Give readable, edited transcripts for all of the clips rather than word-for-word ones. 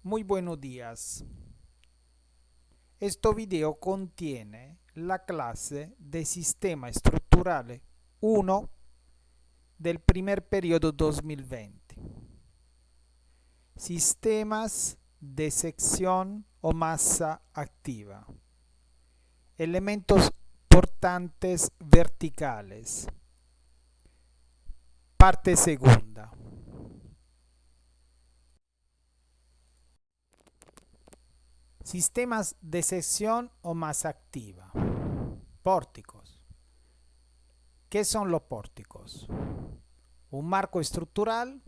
Muy buenos días. Este video contiene la clase de Sistema Estructurale 1 del primer periodo 2020. Sistemas de sección o masa activa. Elementos portantes verticales. Parte segunda. Sistemas de sección o masa activa. Pórticos. ¿Qué son los pórticos? Un marco estructural,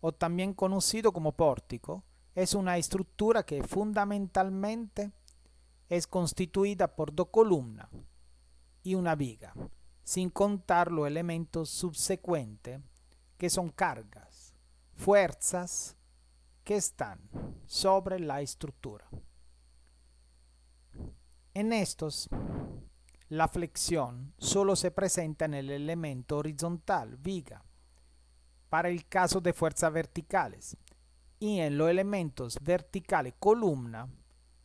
o también conocido como pórtico, es una estructura que fundamentalmente es constituida por dos columnas y una viga, sin contar los elementos subsecuentes que son cargas, fuerzas que están sobre la estructura. En estos, la flexión solo se presenta en el elemento horizontal, viga, para el caso de fuerzas verticales, y en los elementos verticales, columna,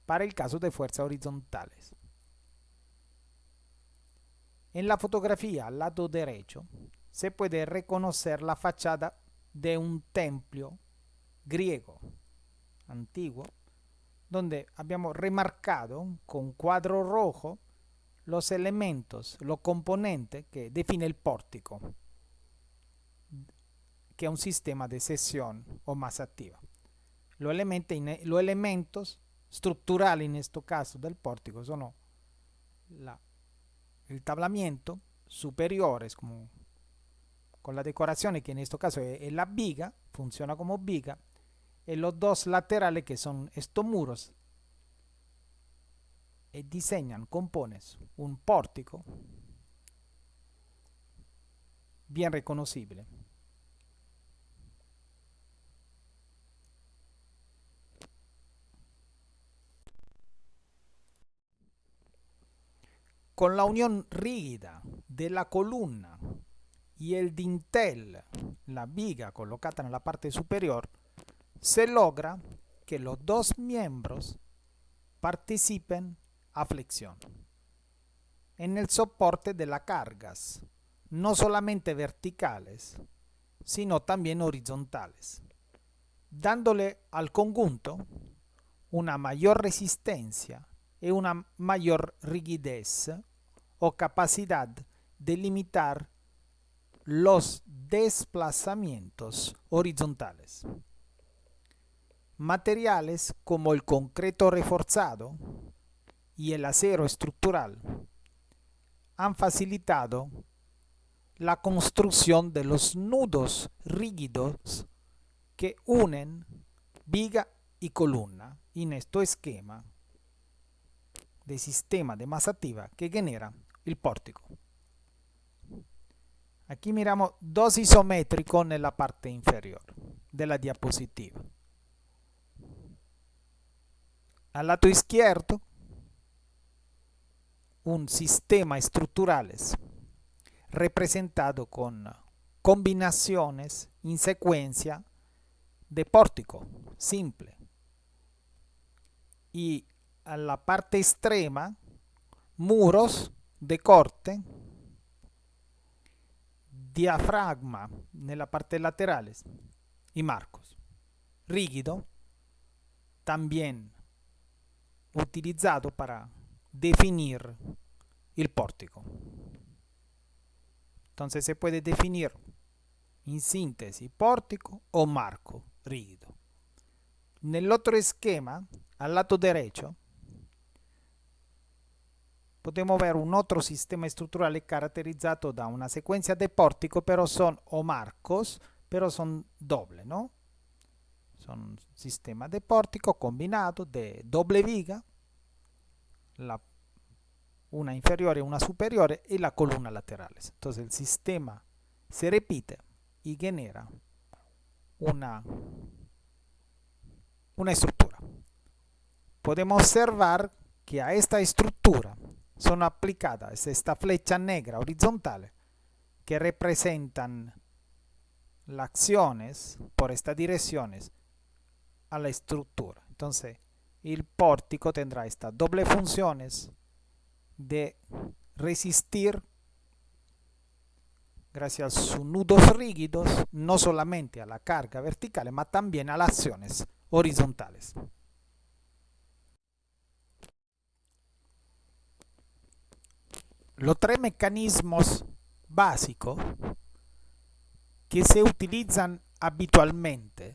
para el caso de fuerzas horizontales. En la fotografía al lado derecho se puede reconocer la fachada de un templo griego antiguo, donde habíamos remarcado con cuadro rojo los elementos, los componentes que define el pórtico, que es un sistema de sección o masa activa. Los elementos strutturali in questo caso del portico sono el tablamiento superiore con la decorazione che in questo caso è la viga, funciona como viga, y los dos laterales que son estos muros y diseñan, compones un pórtico bien reconocible. Con la unión rígida de la columna y el dintel, la viga colocada en la parte superior, se logra que los dos miembros participen a flexión en el soporte de las cargas, no solamente verticales, sino también horizontales, dándole al conjunto una mayor resistencia y una mayor rigidez o capacidad de limitar los desplazamientos horizontales. Materiales como el concreto reforzado y el acero estructural han facilitado la construcción de los nudos rígidos que unen viga y columna en este esquema de sistema de masa activa que genera el pórtico. Aquí miramos dos isométricos en la parte inferior de la diapositiva. Al lado izquierdo, un sistema estructurales representado con combinaciones en secuencia de pórtico simple. Y a la parte extrema, muros de corte, diafragma en la parte laterales y marcos. Rígido, también utilizado para definir el pórtico. Entonces se puede definir en síntesis pórtico o marco rígido. En el otro esquema, al lado derecho, podemos ver un otro sistema estructural caracterizado da una secuencia de pórtico, pero son o marcos, pero son doble, ¿no? Son sistema de pórtico combinado de doble viga, una inferiore y una superiore, y la columna laterales. Entonces el sistema se repite y genera una estructura. Podemos observar que a esta estructura son aplicadas esta flecha negra horizontal que representan las acciones por estas direcciones a la estructura. Entonces, el pórtico tendrá estas doble funciones de resistir gracias a sus nudos rígidos, no solamente a la carga vertical, mas también a las acciones horizontales. Los tres mecanismos básicos que se utilizan habitualmente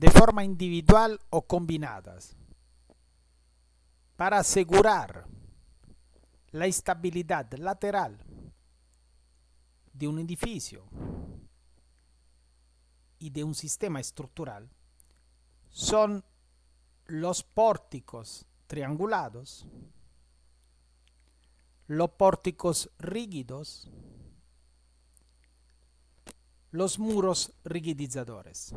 de forma individual o combinadas para asegurar la estabilidad lateral de un edificio y de un sistema estructural son los pórticos triangulados, los pórticos rígidos, los muros rigidizadores.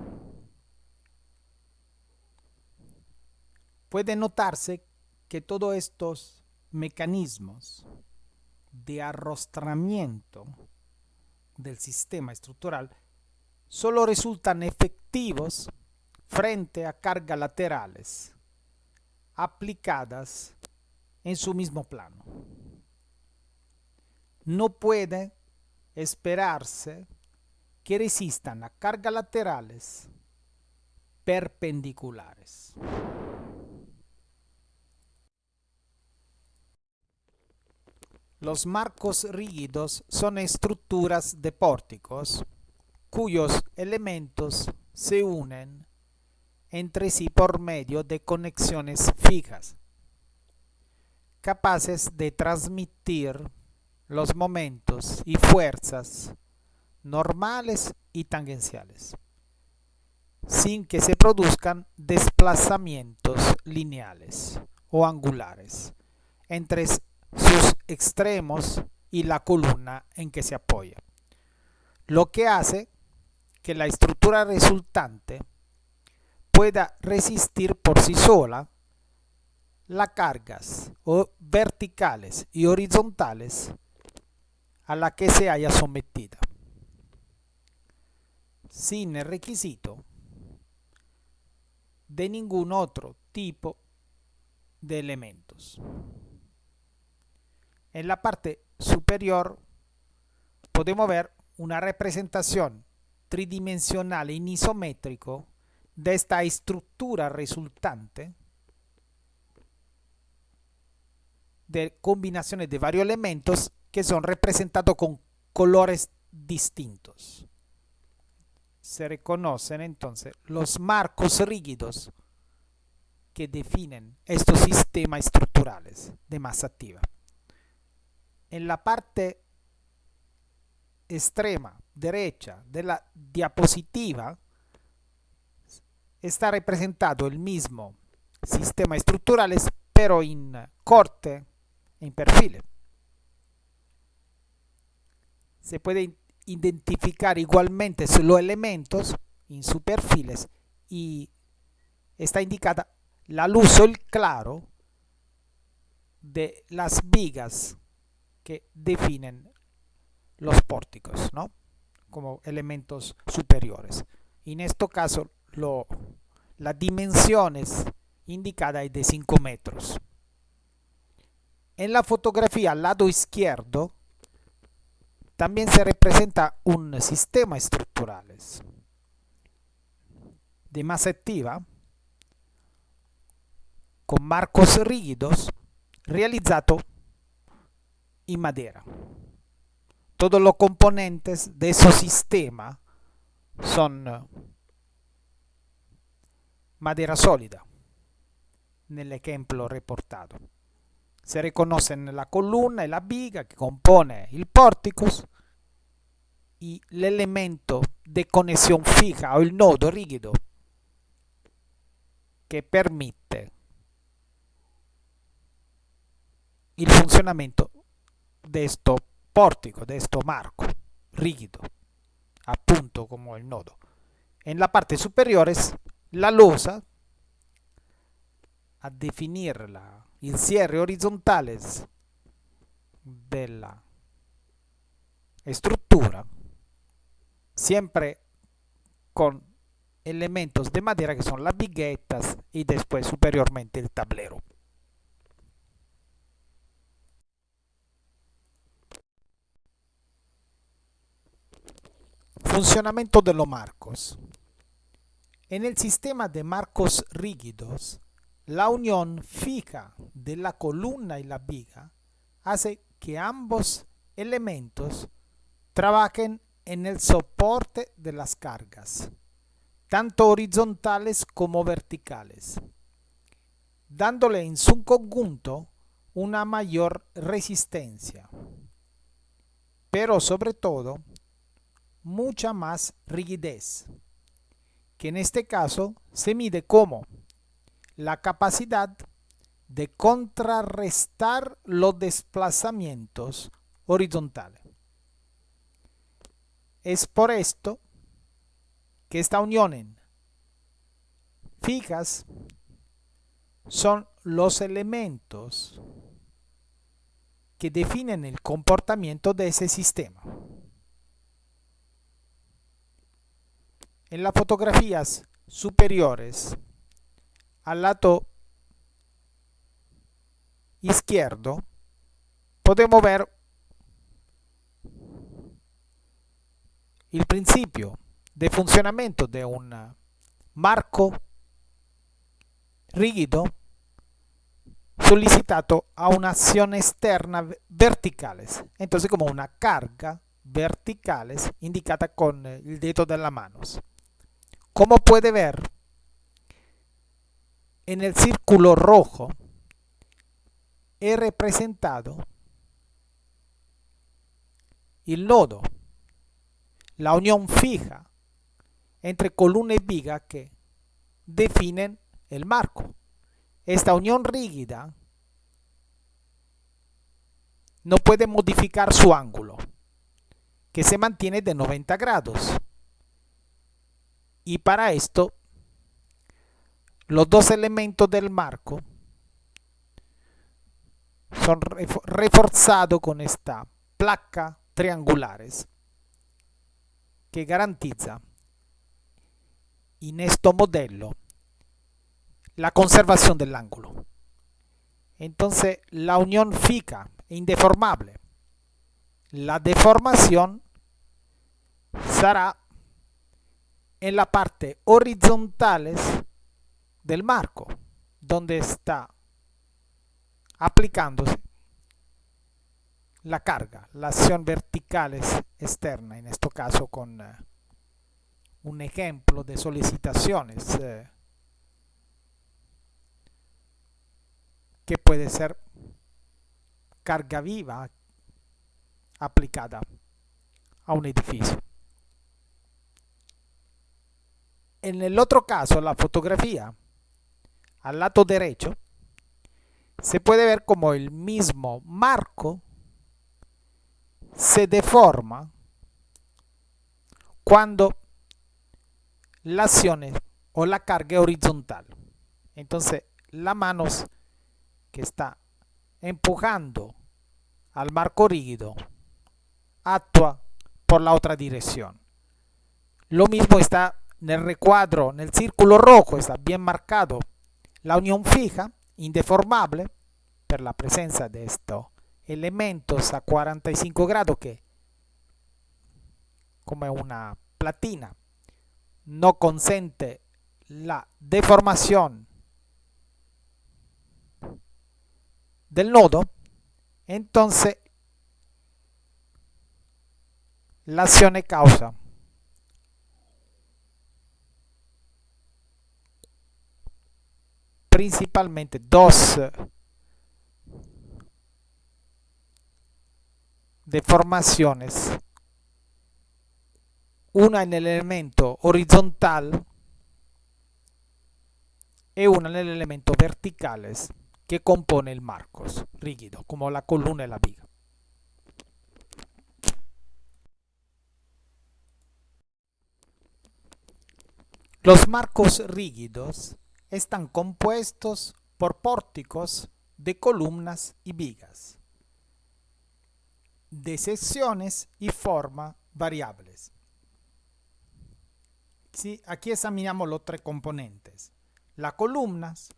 Puede notarse que todos estos mecanismos de arrostramiento del sistema estructural solo resultan efectivos frente a cargas laterales aplicadas en su mismo plano. No puede esperarse que resistan a cargas laterales perpendiculares. Los marcos rígidos son estructuras de pórticos cuyos elementos se unen entre sí por medio de conexiones fijas, capaces de transmitir los momentos y fuerzas normales y tangenciales, sin que se produzcan desplazamientos lineales o angulares entre sus extremos y la columna en que se apoya, lo que hace que la estructura resultante pueda resistir por sí sola las cargas verticales y horizontales a la que se haya sometida, sin el requisito de ningún otro tipo de elementos. En la parte superior podemos ver una representación tridimensional en isométrico de esta estructura resultante de combinaciones de varios elementos que son representados con colores distintos. Se reconocen entonces los marcos rígidos que definen estos sistemas estructurales de masa activa. En la parte extrema derecha de la diapositiva está representado el mismo sistema estructural, pero en corte, en perfiles. Se puede identificar igualmente los elementos en sus perfiles y está indicada la luz o el claro de las vigas que definen los pórticos, ¿no? Como elementos superiores. En este caso, las dimensiones indicadas es de 5 metros. En la fotografía al lado izquierdo también se representa un sistema estructural de masa activa con marcos rígidos realizado en madera. Todos los componentes de ese sistema son madera sólida, en el ejemplo reportado. Se reconocen la columna y la viga que compone el pórtico y el elemento de conexión fija o el nodo rígido que permite el funcionamiento de este pórtico, de este marco rígido, appunto como el nodo. En la parte superior es la losa a definir el cierre horizontales de la estructura, siempre con elementos de madera que son las viguetas y después superiormente el tablero. Funcionamiento de los marcos. En el sistema de marcos rígidos, la unión fija de la columna y la viga hace que ambos elementos trabajen en el soporte de las cargas, tanto horizontales como verticales, dándole en su conjunto una mayor resistencia, pero sobre todo mucha más rigidez, que en este caso se mide como la capacidad de contrarrestar los desplazamientos horizontales. Es por esto que esta unión fijas son los elementos que definen el comportamiento de ese sistema. En las fotografías superiores, al lado izquierdo, podemos ver el principio de funcionamiento de un marco rígido solicitado a una acción externa verticales, entonces como una carga verticales indicada con el dedo de las manos. Como puede ver, en el círculo rojo he representado el nodo, la unión fija entre columna y viga que definen el marco. Esta unión rígida no puede modificar su ángulo, que se mantiene de 90 grados. Y para esto, los dos elementos del marco son reforzados con esta placa triangulares que garantiza en este modelo la conservación del ángulo. Entonces, la unión fija e indeformable. La deformación será en la parte horizontales del marco, donde está aplicándose la carga, la acción verticales externa, en este caso con un ejemplo de solicitaciones que puede ser carga viva aplicada a un edificio. En el otro caso, la fotografía, al lado derecho, se puede ver como el mismo marco se deforma cuando la acción o la carga es horizontal. Entonces, la mano que está empujando al marco rígido actúa por la otra dirección. Lo mismo está en el recuadro, en el círculo rojo, está bien marcado la unión fija, indeformable, per la presencia de estos elementos a 45 grados que, como una platina, no consente la deformación del nodo. Entonces la acción causa principalmente dos deformaciones, una en el elemento horizontal y una en el elemento verticales que compone el marco rígido, como la columna y la viga. Los marcos rígidos están compuestos por pórticos de columnas y vigas, de secciones y forma variables. Sí, aquí examinamos los tres componentes. Las columnas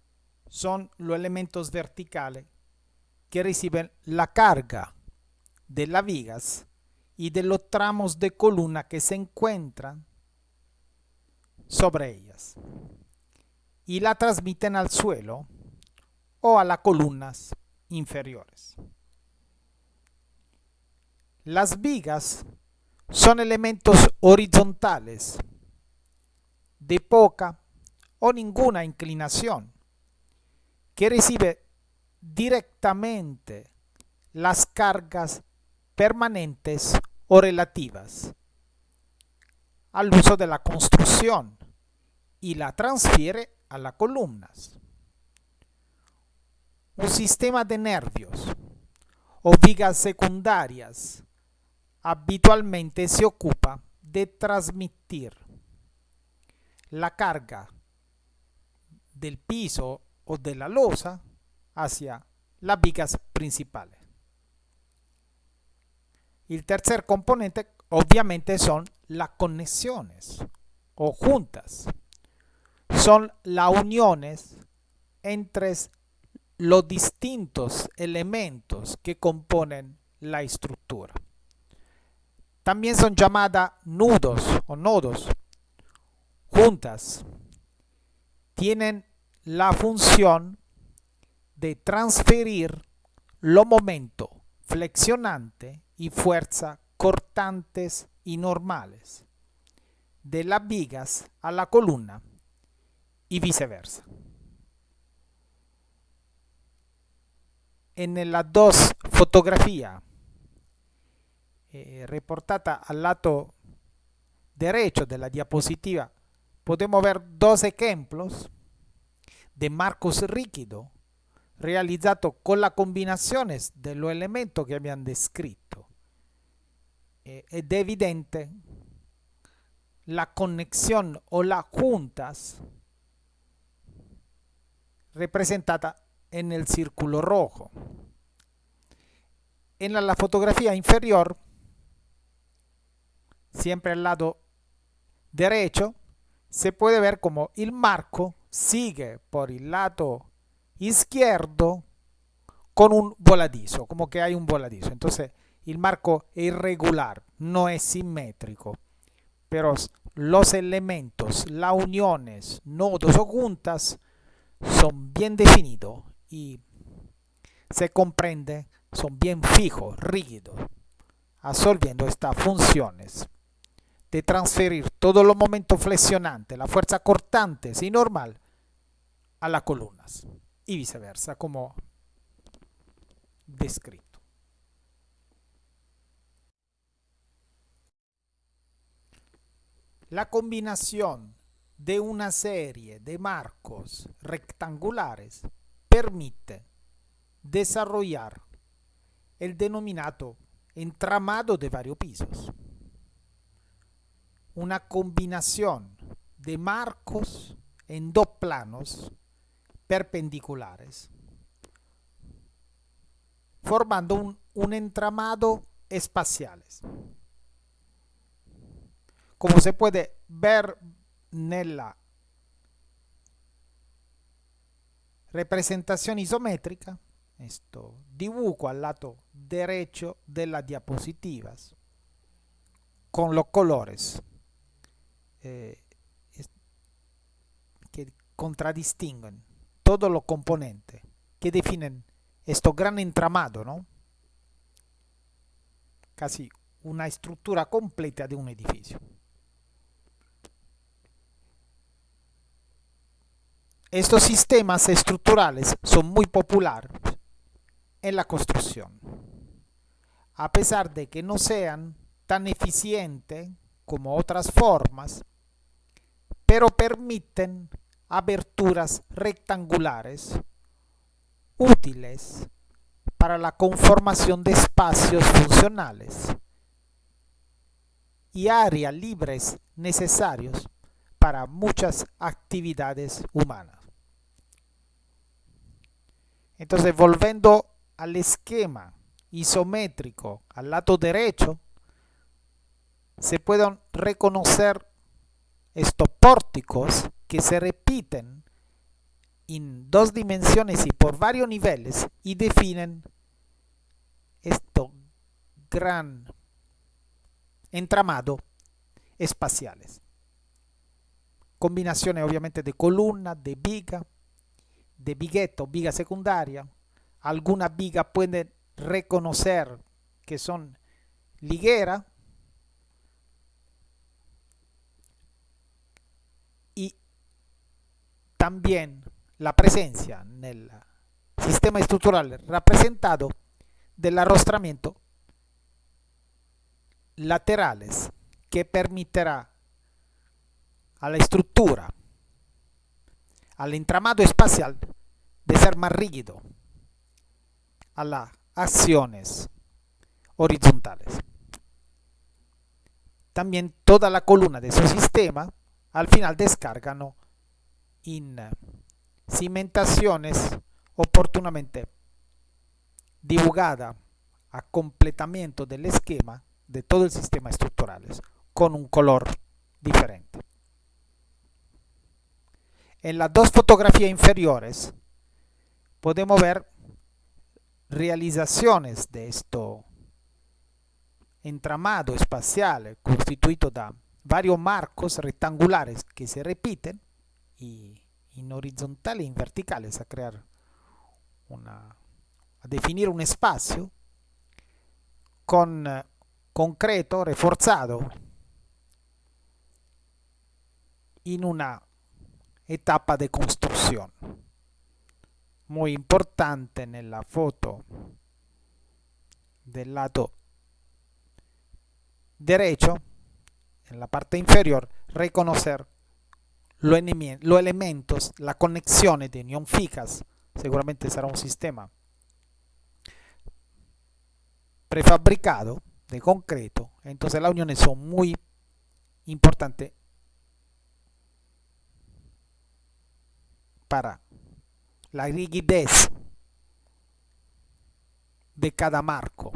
son los elementos verticales que reciben la carga de las vigas y de los tramos de columna que se encuentran sobre ellas y la transmiten al suelo o a las columnas inferiores. Las vigas son elementos horizontales de poca o ninguna inclinación que recibe directamente las cargas permanentes o relativas al uso de la construcción y la transfiere a las columnas. Un sistema de nervios o vigas secundarias habitualmente se ocupa de transmitir la carga del piso o de la losa hacia las vigas principales. El tercer componente obviamente son las conexiones o juntas. Son las uniones entre los distintos elementos que componen la estructura. También son llamadas nudos o nodos. Juntas tienen la función de transferir los momentos flexionantes y fuerza cortantes y normales de las vigas a la columna y viceversa. En las dos fotografías reportadas al lado derecho de la diapositiva podemos ver dos ejemplos de marcos rígidos realizados con las combinaciones de los elementos que habían descrito. Ed è evidente la conexión o las juntas representada en el círculo rojo. En la fotografía inferior, siempre al lado derecho, se puede ver como el marco sigue por el lado izquierdo con un voladizo, como que hay un voladizo. Entonces el marco es irregular, no es simétrico, pero los elementos, las uniones, nodos o juntas son bien definidos y se comprende, son bien fijos, rígidos, absorbiendo estas funciones de transferir todos los momentos flexionantes, la fuerza cortante y normal a las columnas y viceversa, como descrito. La combinación de una serie de marcos rectangulares permite desarrollar el denominado entramado de varios pisos. Una combinación de marcos en dos planos perpendiculares, formando un entramado espacial. Como se puede ver nella representazione isometrica, questo dibujo al lato derecho de las diapositivas con los colores que contradistinguen todos los componentes que definen este gran entramado, ¿no? Casi una estructura completa de un edificio. Estos sistemas estructurales son muy populares en la construcción, a pesar de que no sean tan eficientes como otras formas, pero permiten aberturas rectangulares útiles para la conformación de espacios funcionales y áreas libres necesarios para muchas actividades humanas. Entonces, volviendo al esquema isométrico al lado derecho, se pueden reconocer estos pórticos que se repiten en dos dimensiones y por varios niveles y definen estos gran entramado espaciales. Combinaciones obviamente de columna, de vigueta o viga secundaria. Algunas vigas pueden reconocer que son liguera y también la presencia en el sistema estructural representado del arrostramiento laterales que permitirá a la estructura, al entramado espacial de ser más rígido a las acciones horizontales. También toda la columna de su sistema al final descargan en cimentaciones oportunamente divulgada a completamiento del esquema de todo el sistema estructural con un color diferente. En las dos fotografías inferiores podemos ver realizaciones de esto entramado espacial constituido de varios marcos rectangulares que se repiten y en horizontales y en verticales a crear a definir un espacio con concreto reforzado en una etapa de construcción. Muy importante en la foto del lado derecho, en la parte inferior, reconocer los elementos, la conexión de unión fijas. Seguramente será un sistema prefabricado de concreto, entonces las uniones son muy importantes para la rigidez de cada marco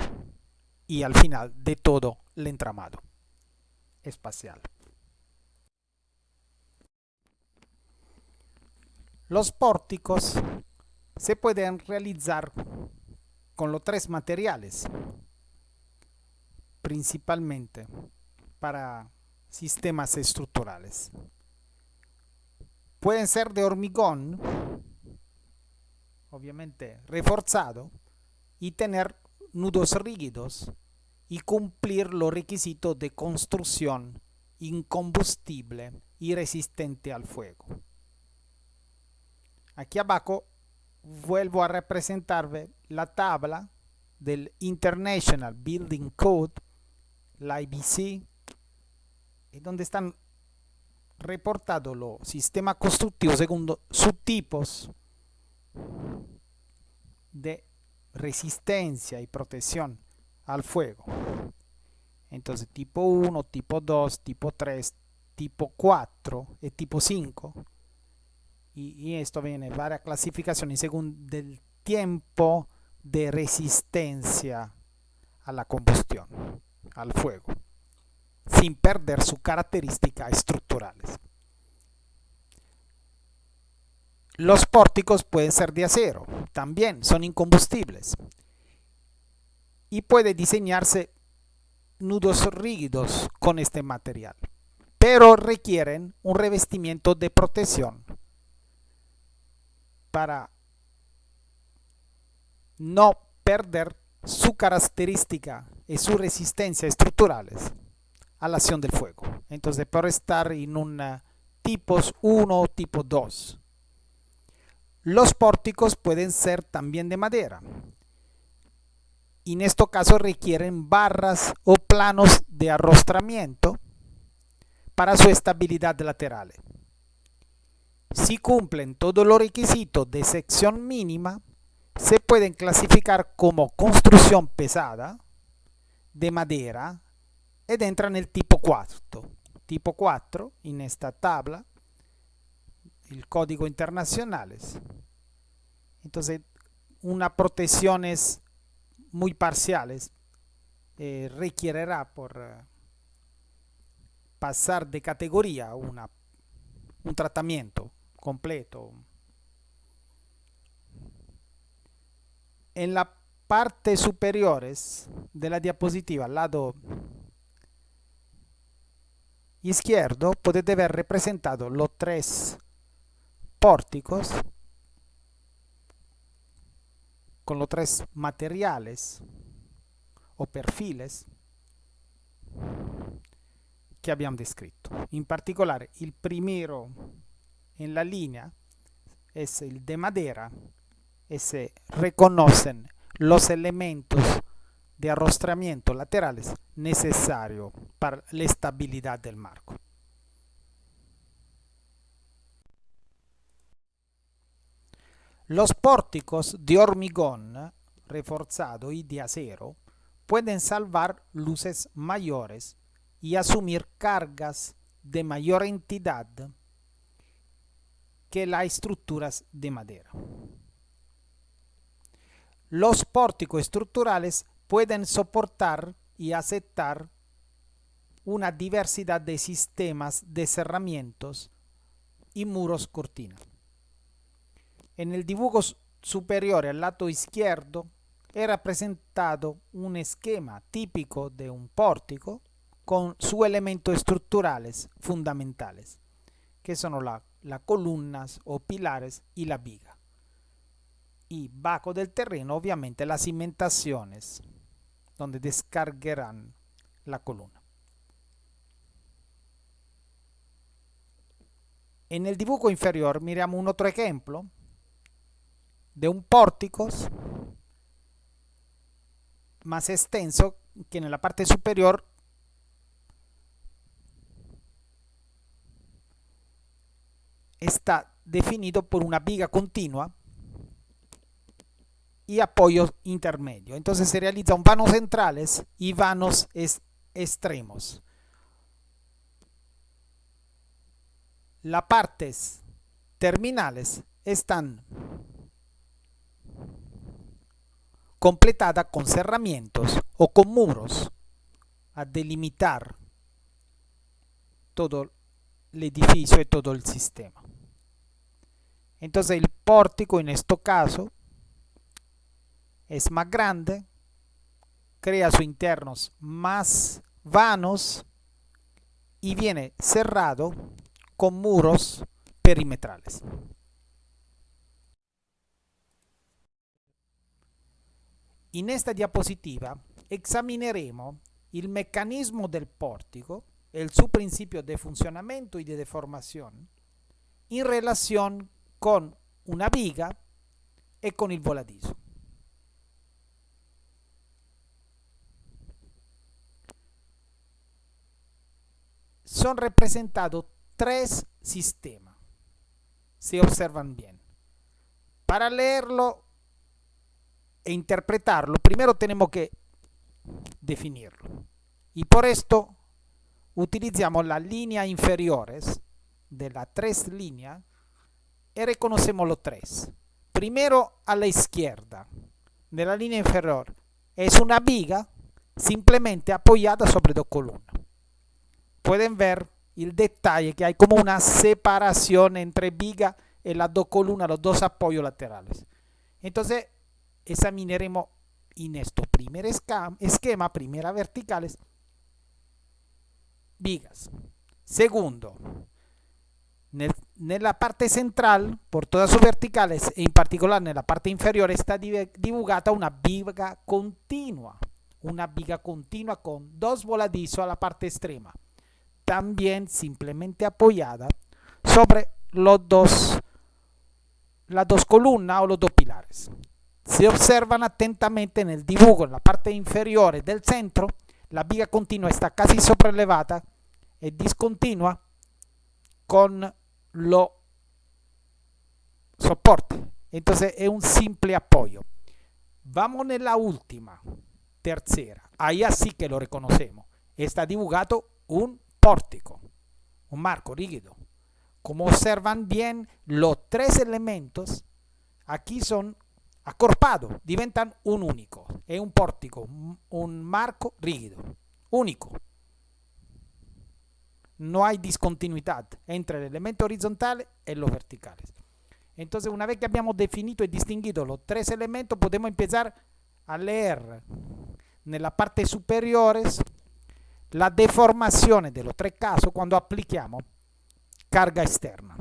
y al final de todo el entramado espacial. Los pórticos se pueden realizar con los tres materiales, principalmente para sistemas estructurales. Pueden ser de hormigón, obviamente reforzado, y tener nudos rígidos y cumplir los requisitos de construcción incombustible y resistente al fuego. Aquí abajo vuelvo a representarle la tabla del International Building Code, la IBC, donde están reportados los sistemas constructivos según subtipos de resistencia y protección al fuego. Entonces tipo 1, tipo 2, tipo 3, tipo 4 y tipo 5. Y esto viene varias clasificaciones según del tiempo de resistencia a la combustión, al fuego, sin perder sus características estructurales. Los pórticos pueden ser de acero, también son incombustibles y puede diseñarse nudos rígidos con este material, pero requieren un revestimiento de protección para no perder su característica y su resistencia estructurales a la acción del fuego. Entonces, por estar en un tipo 1 o tipo 2. Los pórticos pueden ser también de madera. En este caso requieren barras o planos de arrostramiento para su estabilidad lateral. Si cumplen todos los requisitos de sección mínima, se pueden clasificar como construcción pesada de madera ed entran en el tipo 4. Tipo 4 en esta tabla, el código internacional. Entonces, una protecciones muy parciales requerirá por pasar de categoría a un tratamiento completo. En la parte superiores de la diapositiva, al lado izquierdo, podete ver representados los tres pórticos con los tres materiales o perfiles que abbiamo descritto. In particolare, il primero en la línea es el de madera y se reconocen los elementos de arrostramiento laterales necesarios para la estabilidad del marco. Los pórticos de hormigón reforzado y de acero pueden salvar luces mayores y asumir cargas de mayor entidad que las estructuras de madera. Los pórticos estructurales pueden soportar y aceptar una diversidad de sistemas de cerramientos y muros cortina. En el dibujo superior al lado izquierdo è rappresentato un esquema típico de un pórtico con sus elementos estructurales fundamentales, que son las columnas o pilares y la viga. Y bajo del terreno, obviamente, las cimentaciones, donde descargarán la columna. En el dibujo inferior miramos un otro ejemplo de un pórtico más extenso que en la parte superior está definido por una viga continua y apoyos intermedios. Entonces se realizan vanos centrales y vanos extremos. Las partes terminales están completadas con cerramientos o con muros a delimitar todo el edificio y todo el sistema. Entonces el pórtico en este caso es más grande, crea sus internos más vanos y viene cerrado con muros perimetrales. En esta diapositiva examinaremos el mecanismo del pórtico, su principio de funcionamiento y de deformación en relación con una viga y con el voladizo. Son representados tres sistemas, se observan bien. Para leerlo e interpretarlo, primero tenemos que definirlo. Y por esto utilizamos las líneas inferiores de las tres líneas y reconocemos los tres. Primero a la izquierda de la línea inferior es una viga simplemente apoyada sobre dos columnas. Pueden ver el detalle que hay como una separación entre viga y las dos columnas, los dos apoyos laterales. Entonces examinaremos en este primer esquema, primera verticales, vigas. Segundo, en la parte central, por todas sus verticales, e en particular en la parte inferior, está dibujada una viga continua con dos voladizos a la parte extrema, también simplemente apoyada sobre las dos columnas o los dos pilares. Si observan atentamente en el dibujo, en la parte inferior del centro, la viga continua está casi sopraelevada y discontinua con los soportes. Entonces es un simple apoyo. Vamos en la última, tercera. Ahí así que lo reconocemos. Está dibujado un pórtico, un marco rígido. Como observan bien, los tres elementos aquí son accorpados, diventan un único. Es un pórtico, un marco rígido, único. no hay discontinuidad entre el elemento horizontal y los verticales. Entonces, una vez que abbiamo definito y distinguido los tres elementos, podemos empezar a leer nella parte superiore la deformazione de los tres casos cuando applichiamo carga externa.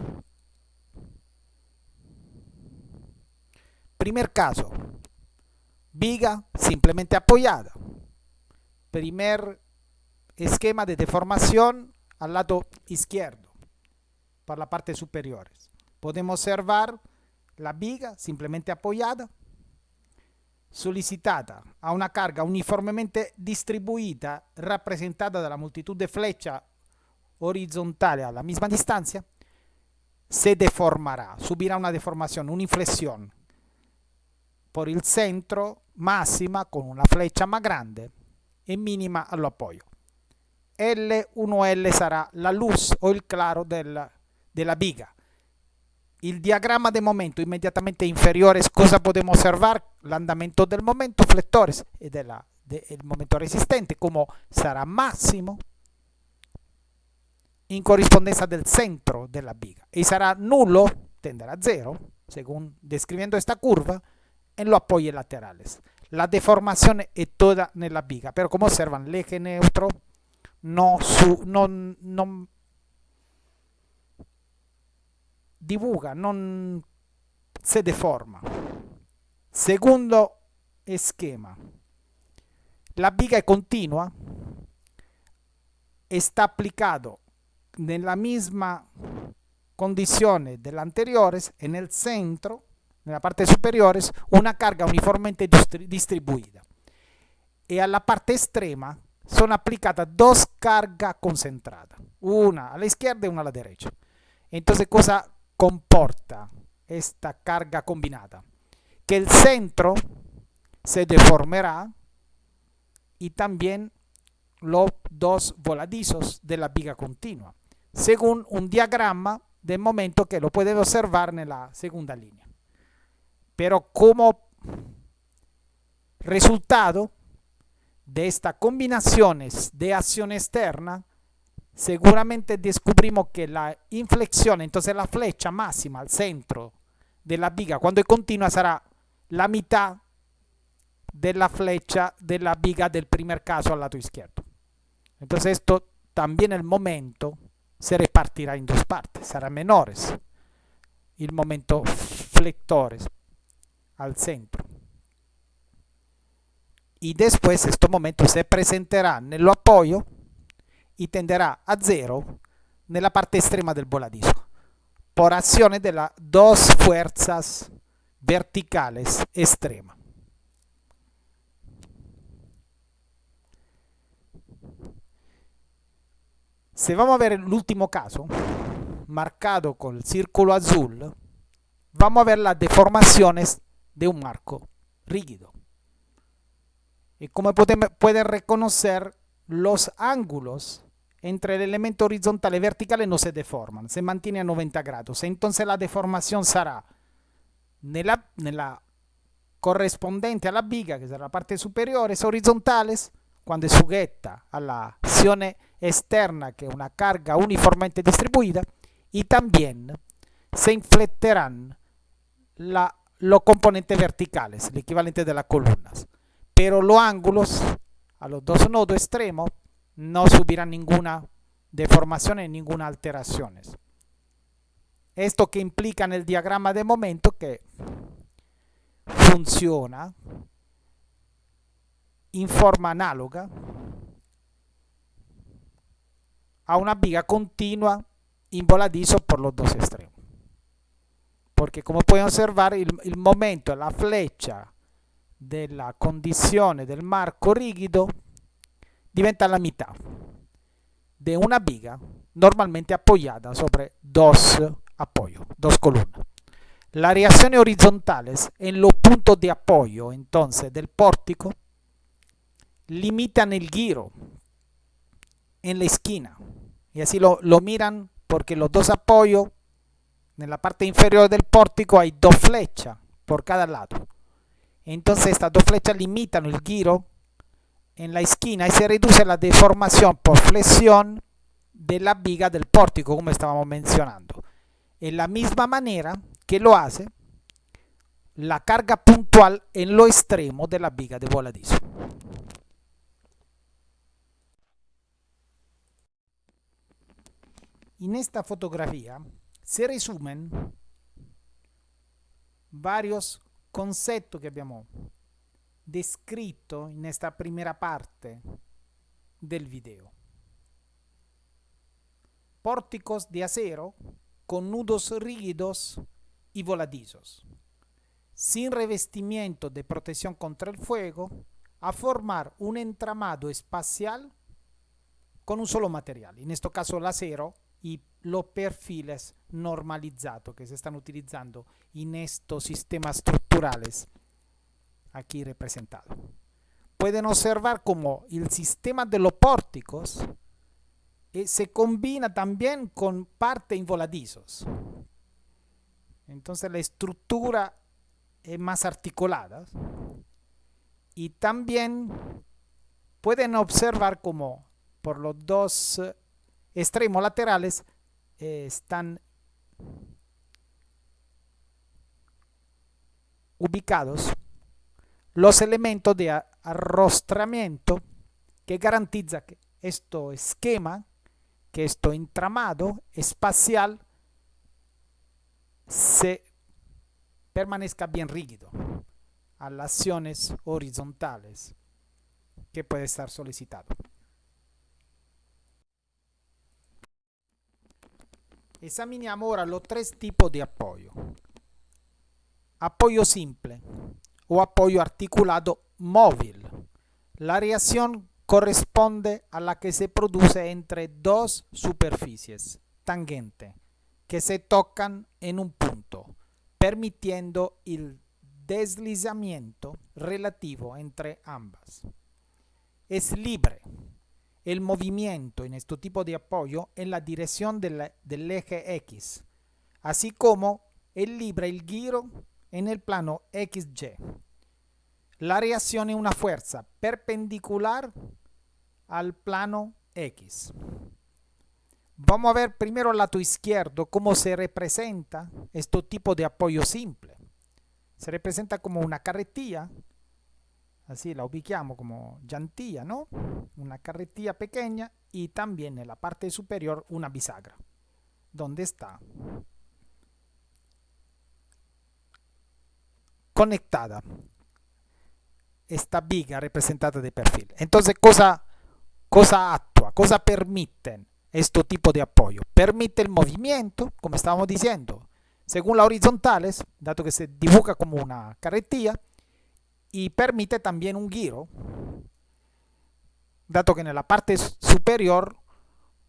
Primer caso, viga simplemente apoyada. Primer esquema de deformación al lado izquierdo, por la parte superior. Podemos observar la viga simplemente apoyada, solicitada a una carga uniformemente distribuida, rappresentada dalla multitud de flechas horizontales a la misma distancia, se deformará, subirá una deformación, una inflexión por el centro, máxima con una flecha más grande e mínima all'appoggio. L1L sarà la luz o il claro della viga. Il diagramma de momento immediatamente inferiore, cosa podemos observar? L'andamento del momento, flectores e del momento resistente, come sarà massimo in corrispondenza del centro della viga e sarà nullo, tenderá a cero, según describiendo esta curva, en los apoyos laterales. La deformación es toda nella viga, pero como observan, el eje neutro no divulga, non se deforma. Segundo esquema, la viga è continua, está aplicado nella misma condizione dell'anteriore e nel centro, nella parte superiore, una carga uniformemente distribuida. E alla parte estrema sono applicate dos cargas concentradas, una a la izquierda e una a la derecha. Entonces, cosa comporta esta carga combinada? Que el centro se deformará y también los dos voladizos de la viga continua, según un diagrama de momento que lo pueden observar en la segunda línea. Pero como resultado de estas combinaciones de acción externa, seguramente descubrimos que la inflexión, entonces la flecha máxima al centro de la viga, cuando es continua, será la mitad de la flecha de la viga del primer caso al lado izquierdo. Entonces esto también el momento se repartirá en dos partes, será menores el momento flectores al centro. Y después este momento se presentará en el apoyo y tenderá a cero nella parte estrema del voladizo, por acción de las dos fuerzas verticales extremas. Si vamos a ver el último caso, marcado con el círculo azul, vamos a ver las deformaciones de un marco rígido. Y como pueden reconocer, los ángulos entre el elemento horizontal y vertical no se deforman, se mantiene a 90 grados. Entonces la deformación será nella corrispondente a la viga, que será la parte superiore, horizontales, cuando es sujeta a la acción externa, que es una carga uniformemente distribuida, y también se inflectarán los componentes verticales, el equivalente de las columnas. Pero los ángulos a los dos nodos extremos no subirán ninguna deformación ni ninguna alteración. Esto que implica en el diagrama de momento que funciona in forma análoga a una viga continua in voladizo por los dos extremos. Porque como pueden observar, el momento, la flecha della condizione del marco rigido diventa la mitad de una viga normalmente apoyada sobre dos apoyos, dos columnas. Las reacciones horizontales en los puntos de apoyo entonces del pórtico limitan el giro en la esquina y así lo miran porque los dos apoyos en la parte inferior del pórtico hay dos flechas por cada lado. Entonces estas dos flechas limitan el giro en la esquina y se reduce la deformación por flexión de la viga del pórtico, como estábamos mencionando. En la misma manera que lo hace la carga puntual en lo extremo de la viga de voladizo. En esta fotografía se resumen varios conceptos que abbiamo descritto in questa prima parte del video. Pórticos de acero con nudos rígidos y voladizos, sin revestimiento de protección contra el fuego, a formar un entramado espacial con un solo material, en este caso el acero y los perfiles normalizados que se están utilizando en estos sistemas estructurales aquí representados. Pueden observar cómo el sistema de los pórticos se combina también con partes en voladizos. Entonces la estructura es más articulada y también pueden observar cómo por los dos extremos laterales están ubicados los elementos de arrostramiento que garantiza que este esquema, que este entramado espacial se permanezca bien rígido a las acciones horizontales que puede estar solicitado. Examiniamo ora los tres tipos de apoyo. Apoyo simple o apoyo articulado móvil. La reacción corresponde a la que se produce entre dos superficies tangentes que se tocan en un punto, permitiendo el deslizamiento relativo entre ambas. Es libre el movimiento en este tipo de apoyo en la dirección del eje X, así como es libre el giro en el plano XY. La reacción es una fuerza perpendicular al plano X. Vamos a ver primero al lado izquierdo cómo se representa este tipo de apoyo simple. Se representa como una carretilla, así la ubicamos como llantilla, ¿no? Una carretilla pequeña y también en la parte superior una bisagra, donde está conectada esta viga representada de perfil. Entonces, cosa actúa? Cosa permiten este tipo de apoyo? Permite el movimiento, como estábamos diciendo, según las horizontales, dato que se dibuja como una carretilla, y permite también un giro, dato que en la parte superior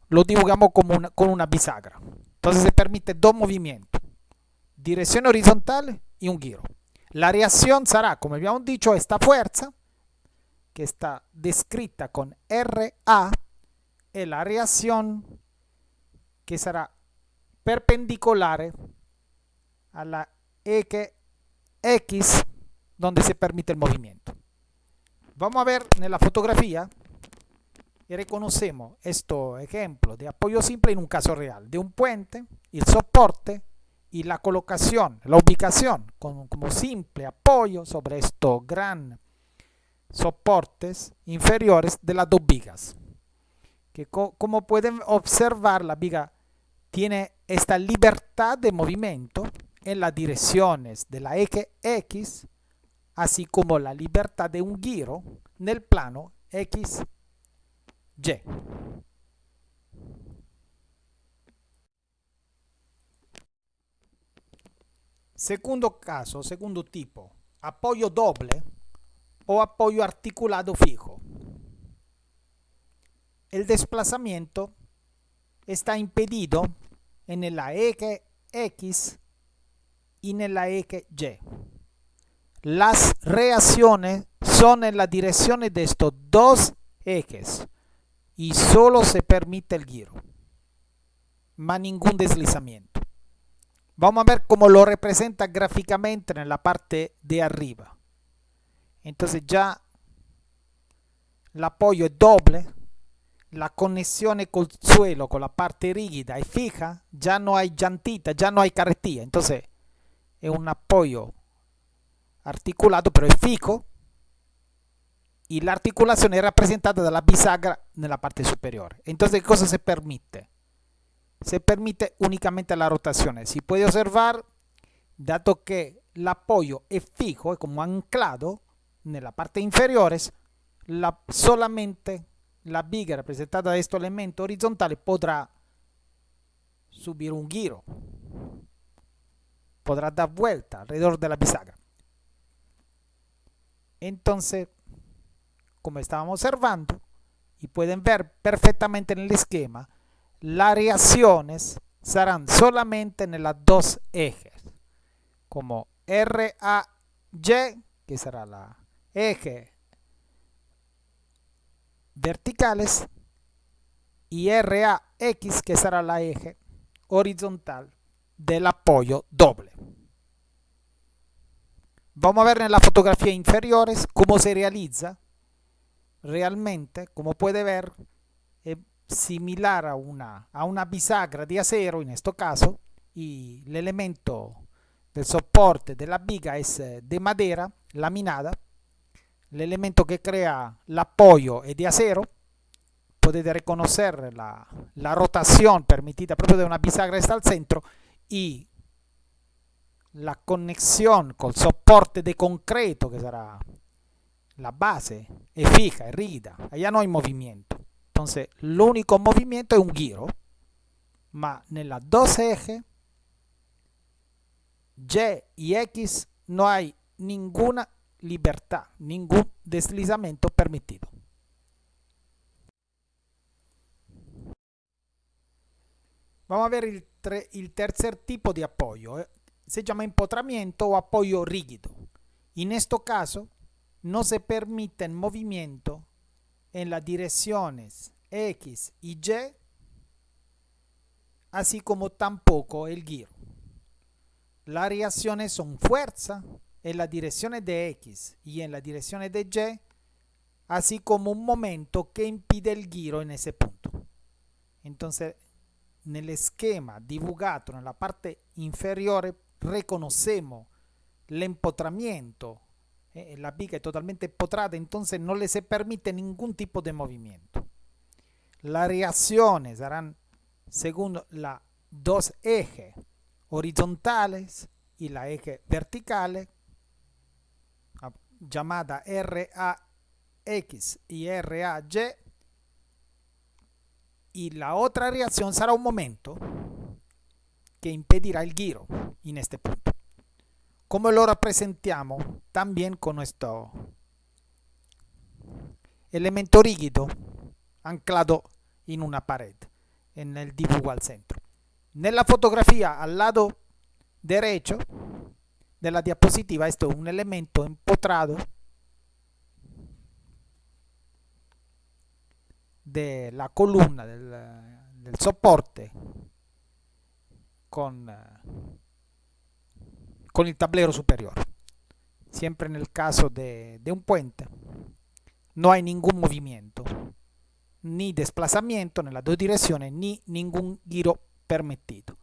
lo dibujamos como con una bisagra. Entonces se permite dos movimientos, dirección horizontal y un giro. La reacción será, como habíamos dicho, esta fuerza que está descrita con RA, y la reacción que será perpendicular a la eje X donde se permite el movimiento. Vamos a ver en la fotografía y reconocemos este ejemplo de apoyo simple en un caso real, de un puente, el soporte y la colocación, la ubicación como simple apoyo sobre estos grandes soportes inferiores de las dos vigas. Que como pueden observar, la viga tiene esta libertad de movimiento en las direcciones de la eje X, así como la libertad de un giro en el plano XY. Segundo caso, segundo tipo, apoyo doble o apoyo articulado fijo. El desplazamiento está impedido en la eje X y en la eje Y. Las reacciones son en las direcciones de estos dos ejes y solo se permite el giro, más ningún deslizamiento. Vamos a ver cómo lo representa gráficamente en la parte de arriba. Entonces ya el apoyo es doble, la conexión con el suelo, con la parte rígida es fija, ya no hay llantita, ya no hay carretilla. Entonces es un apoyo articulado, pero es fijo. Y la articulación es representada dalla bisagra nella parte superiore. Entonces, ¿qué cosa se permite? Se permite únicamente la rotación. Si puede observar, dato que el apoyo es fijo, es como anclado en la parte inferior, solamente la viga representada da questo elemento orizzontale potrà subir un giro, podrá dar vuelta alrededor de la bisagra. Entonces, como estábamos observando, y pueden ver perfectamente en el esquema, las reacciones serán solamente en las dos ejes, como RAY, que será la eje verticales, y RAX, que será la eje horizontal del apoyo doble. Vamos a ver en la fotografía inferiores cómo se realiza. Realmente, como puede ver, es similar a una bisagra de acero en este caso, y el elemento del soporte de la viga es de madera laminada. El elemento que crea el apoyo es de acero. Podete reconocer la rotación permitida proprio de una bisagra está al centro, y la conexión con el soporte de concreto, que será la base, es fija, es rígida, allá no hay movimiento. Entonces, el único movimiento es un giro, ma nella dos ejes Y y X no hay ninguna libertad, ningún deslizamiento permitido. Vamos a ver el tercer tipo de apoyo. Se llama empotramiento o apoyo rígido. En este caso, no se permite el movimiento en las direcciones X y Y, así como tampoco el giro. Las reacciones son fuerza en las direcciones de X y en las direcciones de Y, así como un momento que impide el giro en ese punto. Entonces, nel schema divulgato nella parte inferiore reconocemos el empotramiento. La viga es totalmente empotrada, entonces no le se permite ningún tipo de movimiento. Las reacciones serán según las dos ejes horizontales y la eje verticales, llamada RAX y RAY, y la otra reacción será un momento que impedirá el giro en este punto. Como lo representamos también con nuestro elemento rígido anclado en una pared, en el dibujo al centro. Nella fotografía al lado derecho de la diapositiva, esto es un elemento empotrado de la columna del soporte con el tablero superior. Siempre en el caso de un puente no hay ningún movimiento, ni desplazamiento en las dos direcciones, ni ningún giro permitido.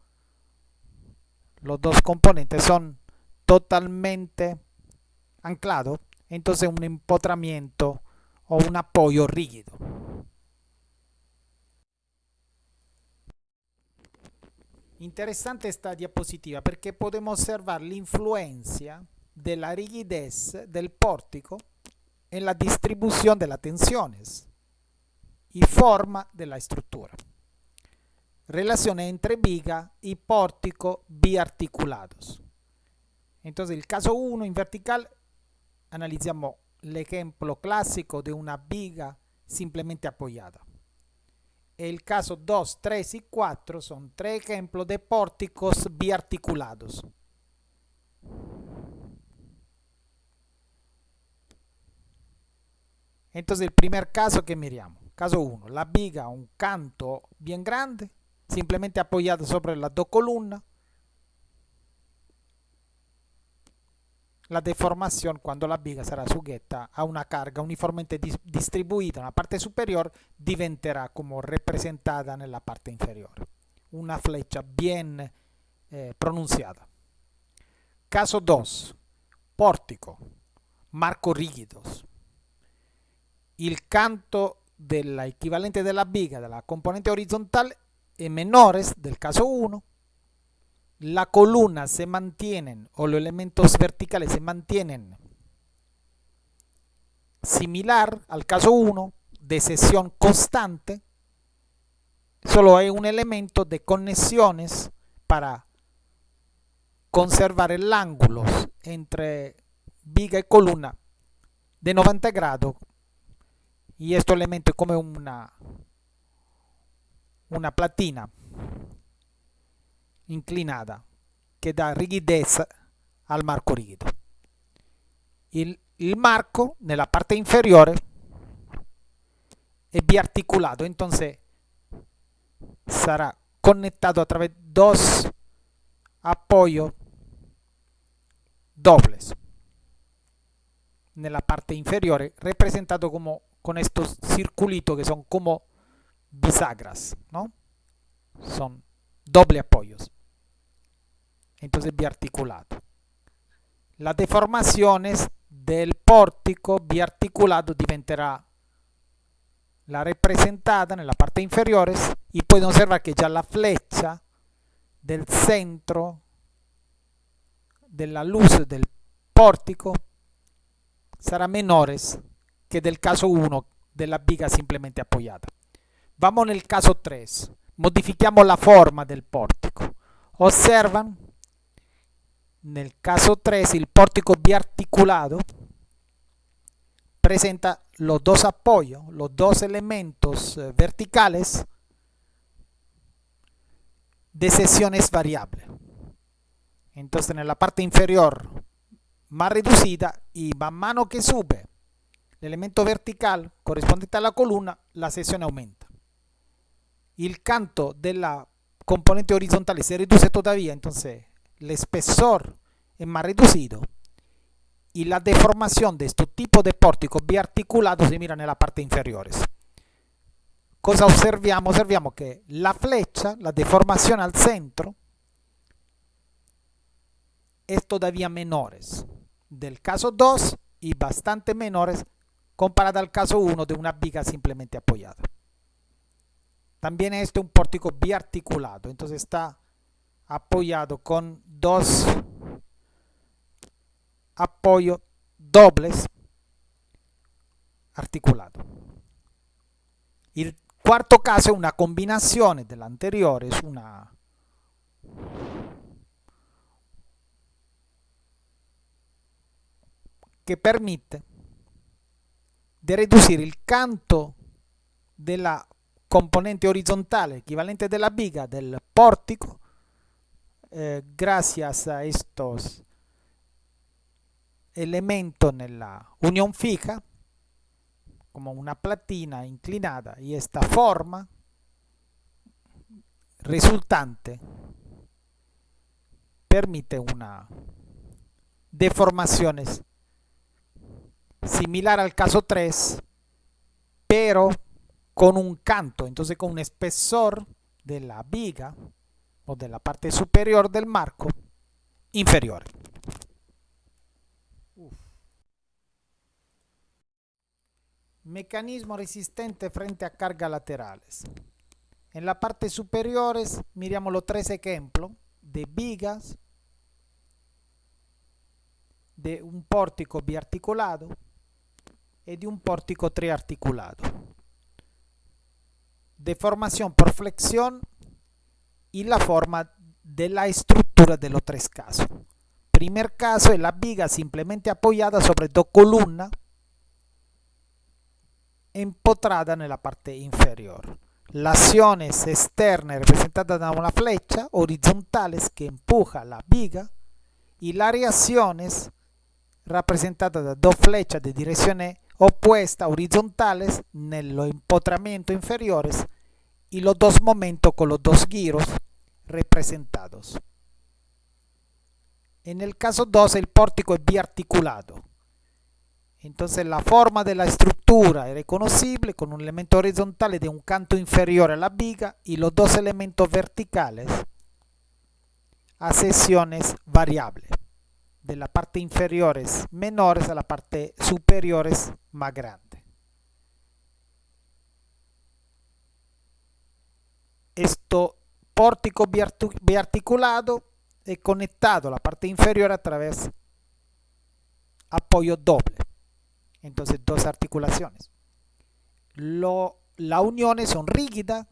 Los dos componentes son totalmente anclados, entonces un empotramiento o un apoyo rígido. Interesante esta diapositiva porque podemos observar la influencia de la rigidez del pórtico en la distribución de las tensiones y forma de la estructura. Relaciones entre viga y pórtico biarticulados. Entonces, el caso 1 en vertical, analizamos el ejemplo clásico de una viga simplemente apoyada. El caso 2, 3 y 4 son tres ejemplos de pórticos biarticulados. Entonces, el primer caso que miramos, caso 1, la viga, un canto bien grande, simplemente apoyado sobre las dos columnas, la deformación cuando la viga sarà sujeta a una carga uniformemente distribuita nella parte superiore diventerà come rappresentata nella parte inferiore. Una flecha bien pronunciada. Caso 2. Pórtico. Marco rígidos. Il canto dell'equivalente della viga della componente orizzontale è menore del caso 1. La columna se mantienen o los elementos verticales se mantienen similar al caso 1 de sección constante. Solo hay un elemento de conexiones para conservar el ángulo entre viga y columna de 90 grados, y este elemento es como una platina inclinada che dà rigidezza al marco rigido. Il marco nella parte inferiore è biarticulato, entonces sarà conectado a través de dos apoyos dobles nella parte inferiore, representato como con estos circulitos que son como bisagras, ¿no? Son doble apoyos. Entonces biarticulado. Las deformaciones del pórtico biarticulado diventerà la representata nella parte inferiore, y pueden observar que ya la flecha del centro de la luz del pórtico sarà menore que del caso 1 de la viga simplemente apoyada. Vamos nel caso 3. Modifichiamo la forma del portico. Observan, nel caso 3 il portico biarticulado presenta los dos apoyos, los dos elementos verticales de secciones variables. Entonces en la parte inferior más reducida, y man mano que sube el elemento vertical correspondiente a la columna, la sección aumenta. El canto de la componente horizontal se reduce todavía, entonces el espesor es más reducido, y la deformación de este tipo de pórtico biarticulado se mira en la parte inferior. Cosa osserviamo? Osserviamo che la flecha, la deformación al centro, es todavía menores del caso 2 y bastante menores comparada al caso 1 de una viga simplemente apoyada. También este es un pórtico biarticulado, entonces está apoyado con dos apoyos dobles articulados. Il quarto caso è una combinazione dell'anteriore, che permette di ridurre il canto della componente orizzontale equivalente della viga del pórtico gracias a estos elementos nella unión fija, como una platina inclinada, y esta forma resultante permite una deformación similar al caso 3, pero con un canto, entonces con un espesor de la viga o de la parte superior del marco inferior. Mecanismo resistente frente a cargas laterales. En la parte superior miramos los tres ejemplos de vigas, de un pórtico biarticulado y de un pórtico triarticulado. Deformación por flexión y la forma de la estructura de los tres casos. Primer caso es la viga simplemente apoyada sobre dos columnas empotrada nella parte inferior. Las acciones externas representadas da una flecha horizontales que empuja la viga, y las reacciones representadas da dos flechas de dirección opuesta horizontales nello empotramiento inferiores, y los dos momentos con los dos giros representados. En el caso 2 el pórtico es biarticulado. Entonces la forma de la estructura es reconocible con un elemento horizontal de un canto inferior a la viga y los dos elementos verticales a secciones variables. De la parte inferiores menores a la parte superiores más grande. Esto pórtico biarticulado es conectado a la parte inferior a través apoyo doble. Entonces dos articulaciones. Las uniones son rígidas,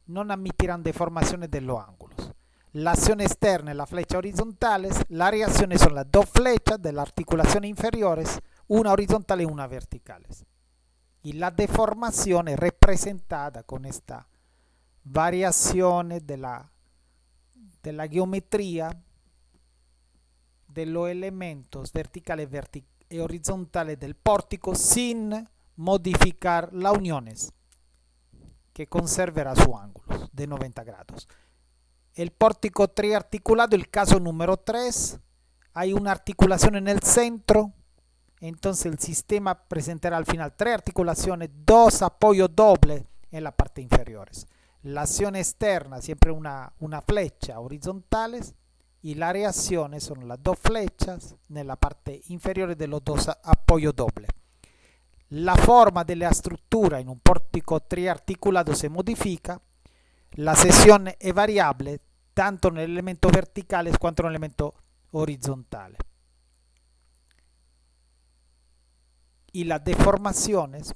no admitirán deformaciones de los ángulos. La acción externa y las flechas horizontales, las reacciones son las dos flechas de las articulaciones inferiores, una horizontal y una verticales. Y la deformación es representada con estas variaciones de la geometría de los elementos verticales y horizontales del pórtico sin modificar las uniones, que conservará su ángulo de 90 grados. El pórtico triarticulado, el caso número 3, hay una articulación en el centro, entonces el sistema presentará al final 3 articulaciones, 2 apoyos dobles en la parte inferiores. La acción externa siempre una flecha horizontales y las reacciones son las dos flechas en la parte inferior de los dos apoyos dobles. La forma de la estructura en un pórtico triarticulado se modifica. La sección es variable tanto en el elemento verticales cuanto en el elemento horizontales. Y las deformaciones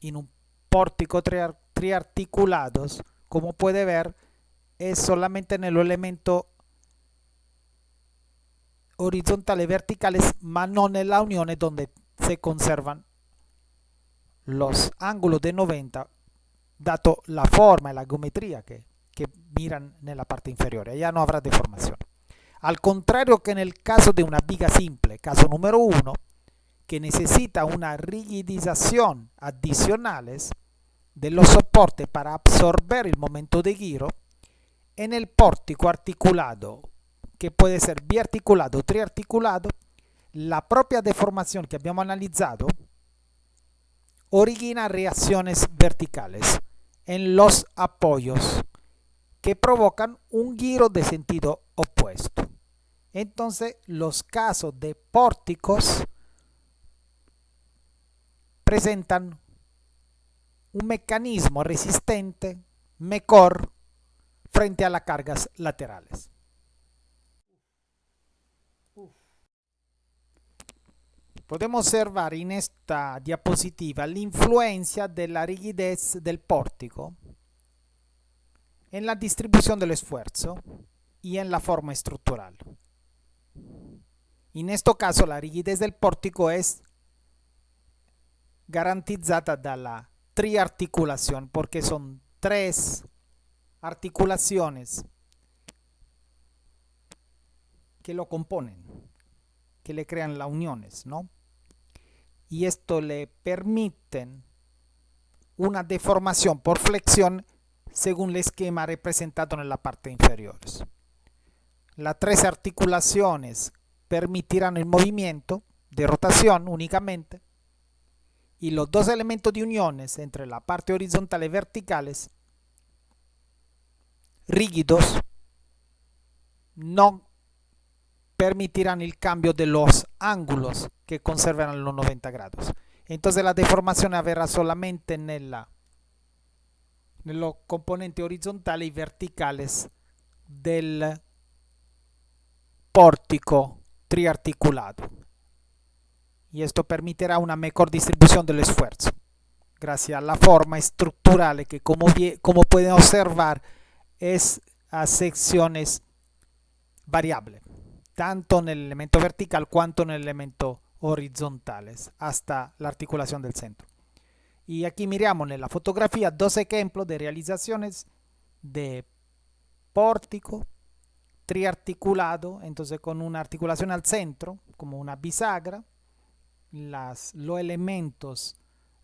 en un pórtico triarticulados, como puede ver, es solamente en el elemento horizontales y verticales, mas no en las uniones donde se conservan los ángulos de 90, dato la forma y la geometría que miran en la parte inferior. Allá no habrá deformación. Al contrario que en el caso de una viga simple, caso número 1, que necesita una rigidización adicionales de los soportes para absorber el momento de giro, en el pórtico articulado, que puede ser biarticulado o triarticulado, la propia deformación que abbiamo analizado origina reacciones verticales en los apoyos que provocan un giro de sentido opuesto. Entonces, los casos de pórticos presentan un mecanismo resistente mejor frente a las cargas laterales. Podemos observar en esta diapositiva la influencia de la rigidez del pórtico en la distribución del esfuerzo y en la forma estructural. En este caso, la rigidez del pórtico es garantizada de la triarticulación porque son 3 articulaciones que lo componen, que le crean las uniones, ¿no? Y esto le permiten una deformación por flexión según el esquema representado en la parte inferior. Las 3 articulaciones permitirán el movimiento de rotación únicamente y los 2 elementos de uniones entre la parte horizontal y verticales rígidos no permitirán el cambio de los ángulos que conservarán los 90 grados. Entonces la deformación habrá solamente en los componentes horizontales y verticales del pórtico triarticulado. Y esto permitirá una mejor distribución del esfuerzo, gracias a la forma estructural que, como pueden observar, es a secciones variables, tanto en el elemento vertical cuanto en el elemento horizontales, hasta la articulación del centro. Y aquí miramos en la fotografía 2 ejemplos de realizaciones de pórtico triarticulado, entonces con una articulación al centro, como una bisagra. Los elementos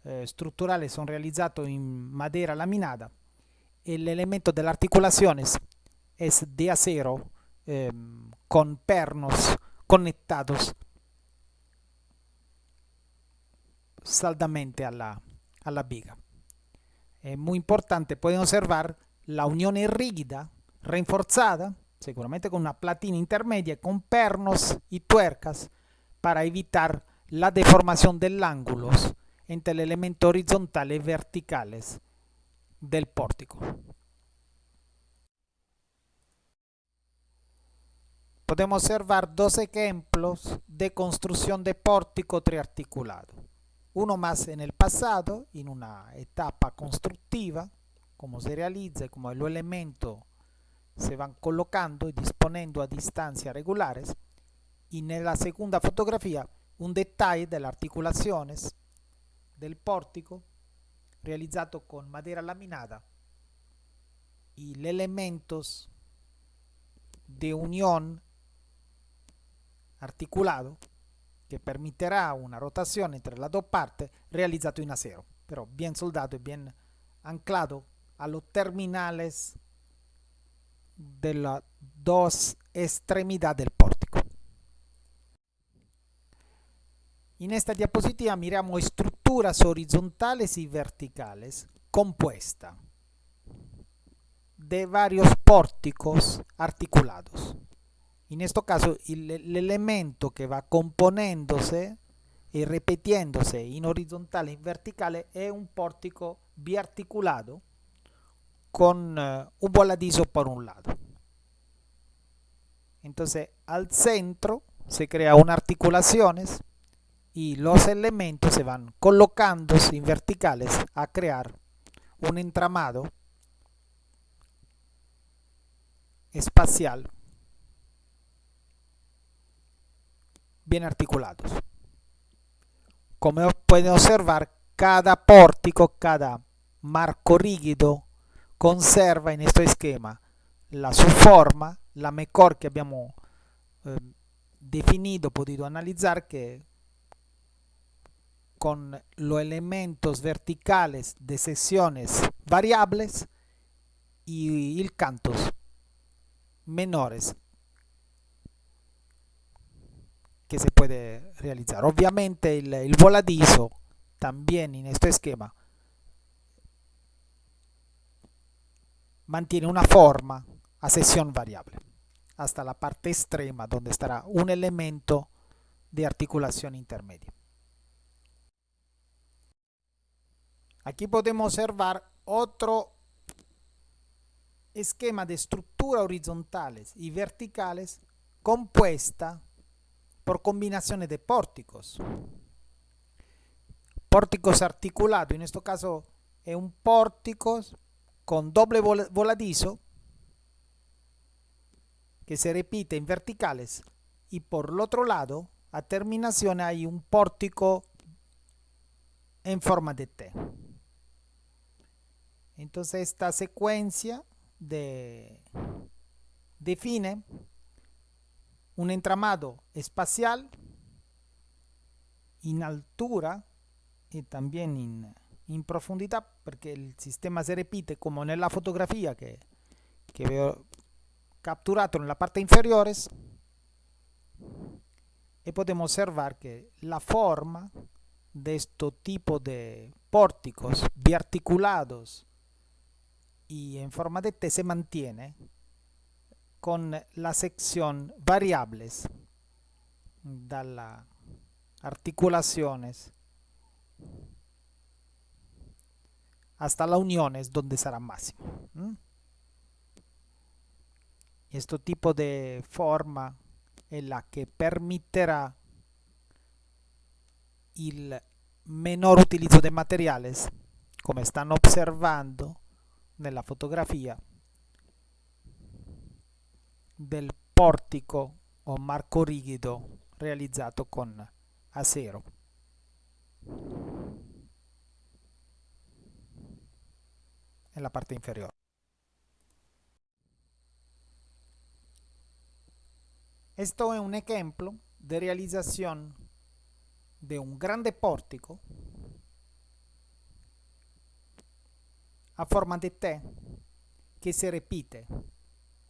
estructurales son realizados en madera laminada. El elemento de las articulaciones es de acero con pernos conectados saldamente a la viga. Es muy importante, pueden observar la unión rígida, reforzada, seguramente con una platina intermedia, con pernos y tuercas para evitar la deformación del ángulo entre el elemento horizontal y verticales del pórtico. Podemos observar dos ejemplos de construcción de pórtico triarticulado. Uno más en el pasado, en una etapa constructiva, cómo se realiza y cómo los elementos se van colocando y disponiendo a distancias regulares. Y en la segunda fotografía, un detalle de las articulaciones del pórtico realizado con madera laminada y los elementos de unión articulado que permitirá una rotación entre las dos partes realizado en acero, pero bien soldado y bien anclado a los terminales de las dos extremidades del pórtico. En esta diapositiva miramos estructuras horizontales y verticales compuestas de varios pórticos articulados. En este caso, el elemento que va componiéndose y repitiéndose en horizontal y en vertical es un pórtico biarticulado con un voladizo por un lado. Entonces, al centro se crea una articulaciones y los elementos se van colocando en verticales a crear un entramado espacial bien articulados. Como pueden observar, cada pórtico, cada marco rígido conserva en este esquema su forma, la mejor que abbiamo definido, podido analizar, que con los elementos verticales de secciones variables y el cantos menores que se puede realizar. Obviamente el voladizo también en este esquema mantiene una forma a sección variable hasta la parte extrema donde estará un elemento de articulación intermedia. Aquí podemos observar otro esquema de estructuras horizontales y verticales compuesta por combinaciones de pórticos. Pórticos articulados, en este caso es un pórtico con doble voladizo que se repite en verticales y por el otro lado a terminación hay un pórtico en forma de T. Entonces esta secuencia define un entramado espacial en altura y también en profundidad, porque el sistema se repite como en la fotografía que veo capturado en la parte inferiores, y podemos observar que la forma de este tipo de pórticos biarticulados y en forma de T se mantiene con la sección variables de las articulaciones hasta las uniones donde será máximo. Este tipo de forma es la que permitirá el menor utilizo de materiales, como están observando en la fotografía del pórtico o marco rigido realizzato con acero. En la parte inferior. Esto es un ejemplo de realización de un grande pórtico a forma de T que se repite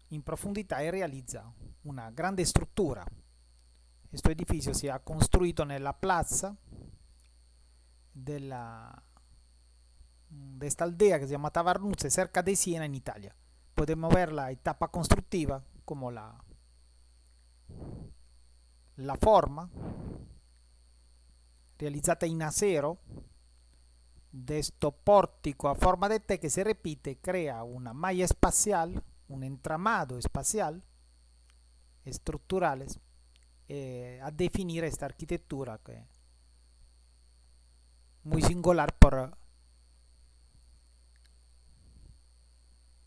in profondità e realizza una grande struttura. Questo edificio si è costruito nella piazza de esta aldea que se llama Tavarnuzze, cerca de Siena, en Italia. Podemos ver la etapa constructiva como la forma realizzata in acero de esto pórtico a forma de T que se repite, crea una malla espacial, un entramado espacial estructurales a definir esta arquitectura que es muy singular por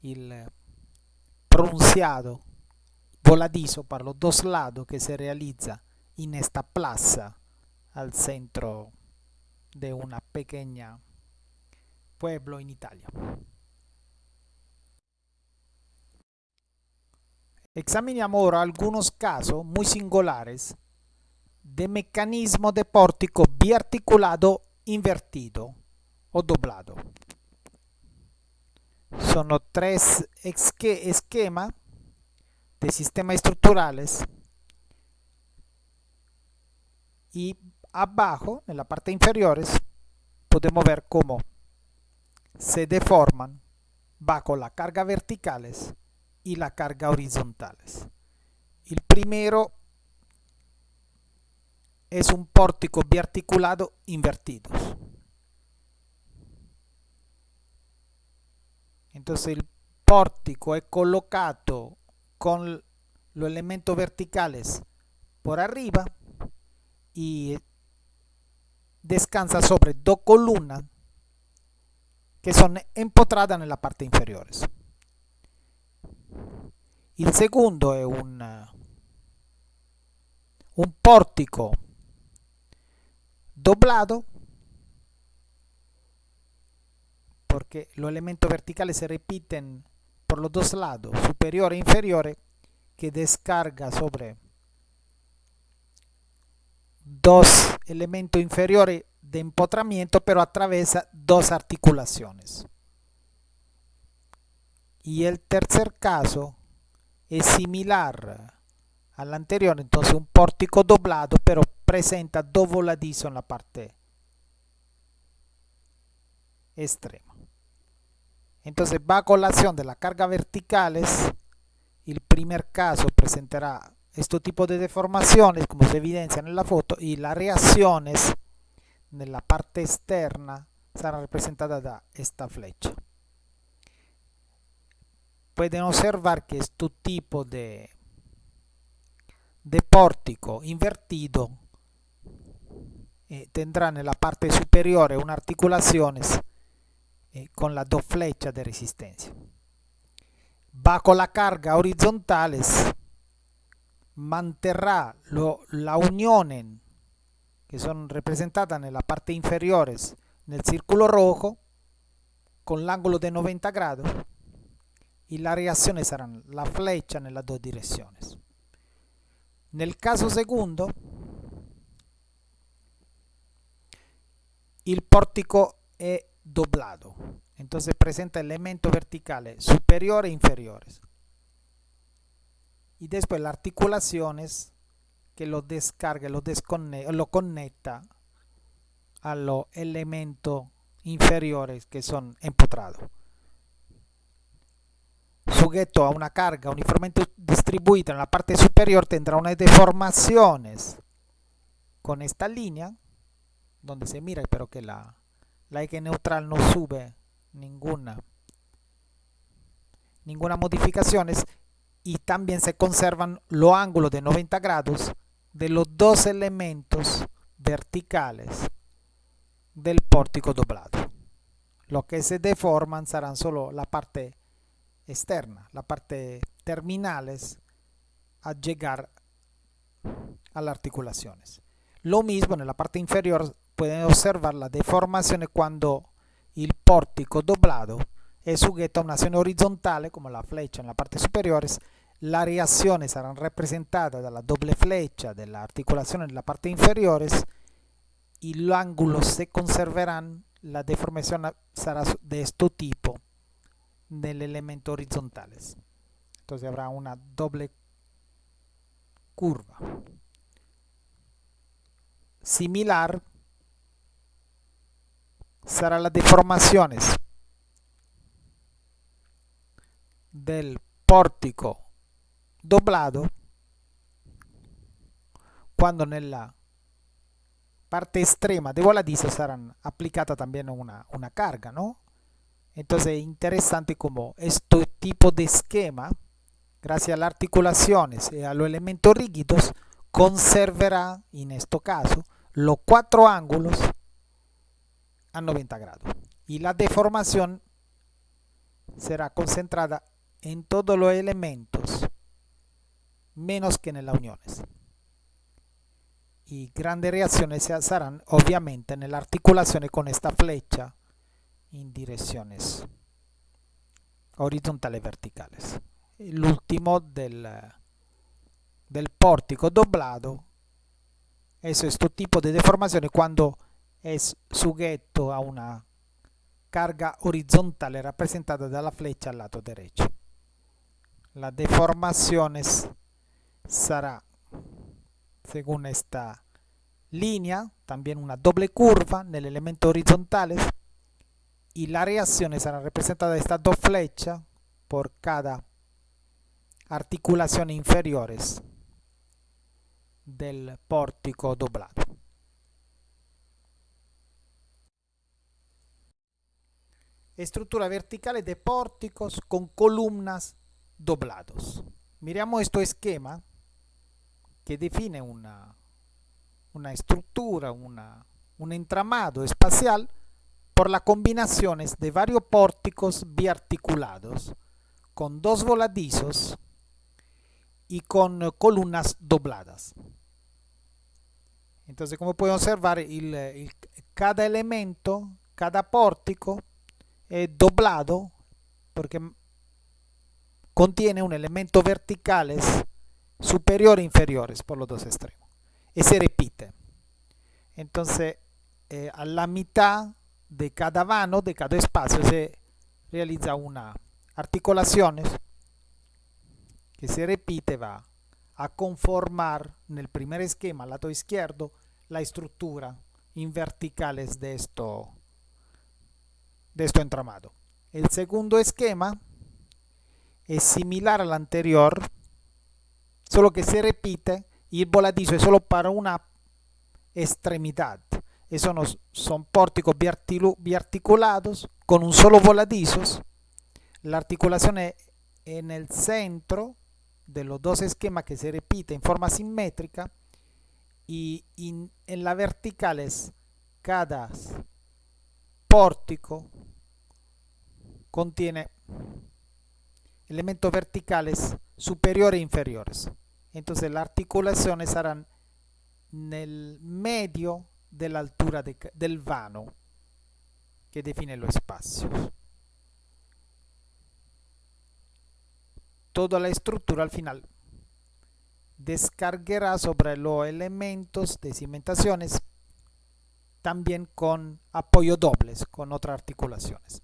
el pronunciado voladizo para los dos lados que se realiza en esta plaza al centro de una pequeña pueblo en Italia. Examinamos ahora algunos casos muy singulares de mecanismo de pórtico biarticulado invertido o doblado. Son tres esquemas de sistemas estructurales y abajo, en la parte inferior, podemos ver cómo se deforman bajo la carga verticales y la carga horizontales. El primero es un pórtico biarticulado invertido. Entonces el pórtico es colocado con los elementos verticales por arriba y descansa sobre dos columnas que son empotradas en la parte inferior. El segundo es un pórtico doblado, porque los elementos verticales se repiten por los dos lados, superior e inferior, que descarga sobre dos elementos inferiores de empotramiento, pero atraviesa dos articulaciones. Y el tercer caso es similar al anterior, entonces un pórtico doblado, pero presenta dos voladizos en la parte extrema. Entonces, bajo la acción de la carga verticales, el primer caso presentará este tipo de deformaciones, como se evidencia en la foto, y las reacciones en la parte externa serán representadas da esta flecha. Pueden observar que este tipo de pórtico invertido tendrá en la parte superior una articulaciones con las dos flechas de resistencia. Bajo la carga horizontales mantendrá la unión que son representadas en la parte inferior en el círculo rojo con el ángulo de 90 grados y las reacciones serán la flecha en las dos direcciones. En el caso segundo, el pórtico es doblado, entonces presenta elementos verticales superiores e inferiores y después las articulaciones que lo descarga, lo conecta a los elementos inferiores que son empotrados. Sujeto a una carga uniformemente distribuida en la parte superior tendrá unas deformaciones con esta línea donde se mira, pero que la eje neutral no sube ninguna modificación, y también se conservan los ángulos de 90 grados de los dos elementos verticales del pórtico doblado. Lo que se deforman serán solo la parte externa, la parte terminales a llegar a las articulaciones. Lo mismo en la parte inferior pueden observar las deformaciones cuando el pórtico doblado es sujeto a una acción horizontal como la flecha en la parte superior. Las reacciones serán representadas de la doble flecha de la articulación en la parte inferior y los ángulos se conservarán. La deformación será de este tipo del elemento horizontales. Entonces habrá una doble curva. Similar serán las deformaciones del pórtico doblado cuando nella parte extrema de voladizo serán aplicada también una carga, ¿no? Entonces es interesante como este tipo de esquema, gracias a las articulaciones y a los elementos rígidos, conservará en este caso los cuatro ángulos a 90 grados. Y la deformación será concentrada en todos los elementos, menos que en las uniones. Y grandes reacciones se harán obviamente en las articulaciones con esta flecha en direcciones horizontales y verticales. El último del pórtico doblado es este tipo de deformaciones cuando es sujeto a una carga horizontal representada dalla flecha al lado derecho. Las deformaciones será según esta línea, también una doble curva en el elemento horizontales, y las reacciones serán representadas de estas dos flechas por cada articulación inferiores del pórtico doblado. Estructura verticales de pórticos con columnas doblados. Miramos este esquema que define una estructura, un entramado espacial por las combinaciones de varios pórticos biarticulados con dos voladizos y con columnas dobladas. Entonces, como pueden observar, cada elemento, cada pórtico es doblado porque contiene un elemento verticales superiores e inferiores por los dos extremos y se repite. Entonces a la mitad de cada vano, de cada espacio, se realiza una articulación que se repite, va a conformar en el primer esquema al lado izquierdo la estructura en verticales de esto entramado. El segundo esquema es similar al anterior, solo que se repite y el voladizo es solo para una extremidad. Esos son pórticos biarticulados con un solo voladizo. La articulación es en el centro de los dos esquemas que se repite en forma simétrica, y en la verticales cada pórtico contiene elementos verticales superiores e inferiores. Entonces las articulaciones serán en el medio de la altura del vano que define los espacios. Toda la estructura al final descargará sobre los elementos de cimentaciones también con apoyo dobles, con otras articulaciones.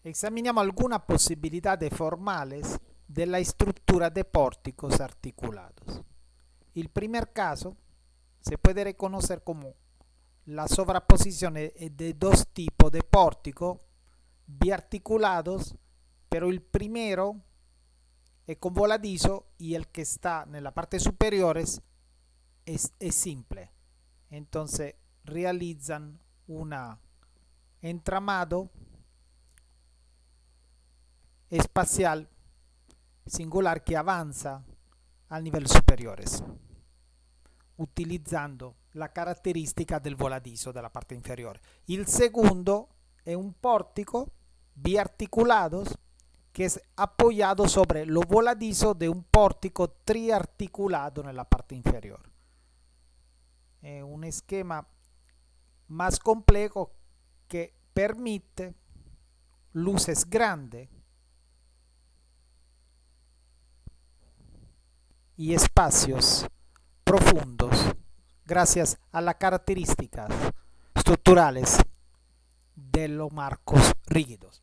Examinamos algunas posibilidades formales de la estructura de pórticos articulados. El primer caso se puede reconocer como la sobreposición de dos tipos de pórticos biarticulados, pero el primero es con voladizo y el que está en la parte superior es simple. Entonces realizan un entramado espacial singular que avanza a niveles superiores, utilizando la característica del voladizo de la parte inferior. El segundo es un pórtico biarticulado que es apoyado sobre lo voladizo de un pórtico triarticulado en la parte inferior. Es un esquema más complejo que permite luces grandes y espacios profundos gracias a las características estructurales de los marcos rígidos.